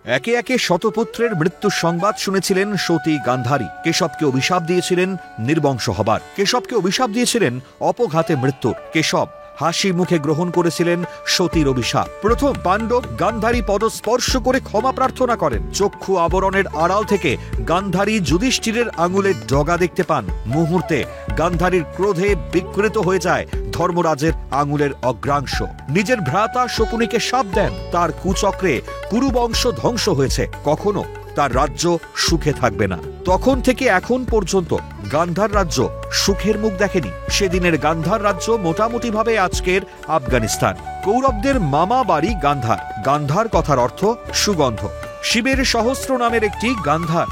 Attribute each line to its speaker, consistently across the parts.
Speaker 1: একে একে শতপুত্রের মৃত্যুর সংবাদ শুনেছিলেন সতী গান্ধারী। কেশবকে অভিশাপ দিয়েছিলেন নির্বংশ হবার। কেশবকে অভিশাপ দিয়েছিলেন অপঘাতে মৃত্যুর। কেশব হাসি মুখে গ্রহণ করেছিলেন সতীর অভিশাপ। প্রথম পাণ্ডব গান্ধারী পদস্পর্শ করে ক্ষমা প্রার্থনা করেন। চক্ষু আবরণের আড়াল থেকে গান্ধারী যুধিষ্ঠিরের আঙুলের ডগা দেখতে পান। মুহূর্তে গান্ধারীর ক্রোধে বিকৃত হয়ে যায় ধর্মরাজের আঙুলের অগ্রাংশ। নিজের ভ্রাতা শকুনিকে শাপ দেন। তার কুচক্রে কুরুবংশ ধ্বংস হয়েছে, কখনো তার রাজ্য সুখে থাকবে না। তখন থেকে এখন পর্যন্ত গান্ধার রাজ্য সুখের মুখ দেখেনি। সেদিনের গান্ধার রাজ্য মোটামুটি ভাবে আজকের আফগানিস্তান। কৌরবদের মামা বাড়ি গান্ধার। গান্ধার কথার অর্থ সুগন্ধ। শিবের সহস্র নামের একটি গান্ধার।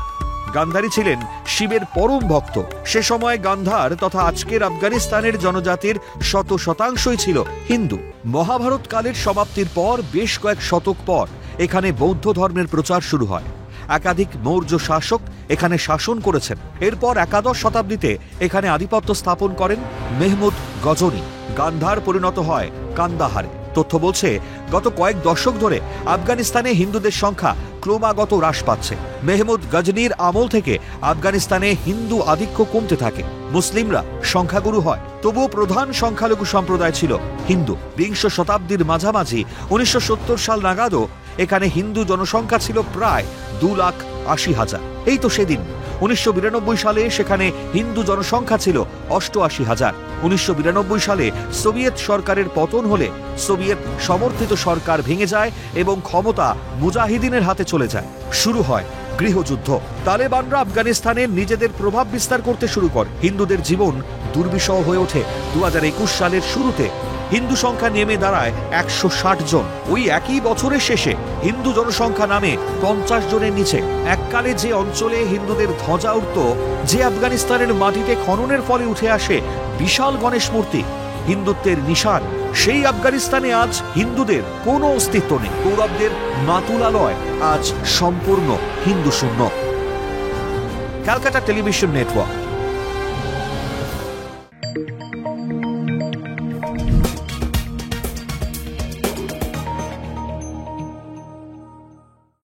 Speaker 1: গান্ধারী ছিলেন শিবের পরম ভক্ত। সে সময় গান্ধার তথা আজকের আফগানিস্তানের জনজাতির 100% ছিল হিন্দু। মহাভারত কালের সমাপ্তির পর বেশ কয়েক শতক পর এখানে বৌদ্ধ ধর্মের প্রচার শুরু হয়। একাধিক মৌর্য শাসক এখানে শাসন করেছেন। এরপর একাদশ শতাব্দীতে এখানে আধিপত্য স্থাপন করেন মেহমুদ গজনী। গান্ধার পরিণত হয় কান্দাহারে। তথ্য বলছে গত কয়েক দশক ধরে আফগানিস্তানে হিন্দুদের সংখ্যা ক্রমাগত হ্রাস পাচ্ছে। মেহমুদ গজনীর আমল থেকে আফগানিস্তানে হিন্দু আধিক্য কমতে থাকে। মুসলিমরা সংখ্যাগুরু হয়, তবুও প্রধান সংখ্যালঘু সম্প্রদায় ছিল হিন্দু। বিংশ শতাব্দীর মাঝামাঝি 1970 সাল নাগাদও এখানে হিন্দু জনসংখ্যা ছিল প্রায় 2,80,000। এই তো সেদিন 1992 সালে সেখানে হিন্দু জনসংখ্যা ছিল 88,000। 1992 সালে সোভিয়েত সরকারের পতন হলে সোভিয়েত সমর্থিত সরকার ভেঙে যায় এবং ক্ষমতা মুজাহিদিনের হাতে চলে যায়। শুরু হয় গৃহযুদ্ধ। তালেবানরা আফগানিস্তানে নিজেদের প্রভাব বিস্তার করতে শুরু করে। হিন্দুদের জীবন দুর্বিষহ হয়ে ওঠে। 2021 সালের শুরুতে হিন্দু সংখ্যা নেমে দাঁড়ায় 160 জন। ওই একই বছরের শেষে হিন্দু জনসংখ্যা নামে 50 জনের নিচে। এককালে যে অঞ্চলে হিন্দুদের ধ্বজা উঠত, যে আফগানিস্তানের মাটিতে খননের ফলে উঠে আসে বিশাল গণেশ মূর্তি, হিন্দুত্বের নিশান, সেই আফগানিস্তানে আজ হিন্দুদের কোনো অস্তিত্ব নেই। কৌরবদের মাতুলালয় আজ সম্পূর্ণ হিন্দু শূন্য। Calcutta television network.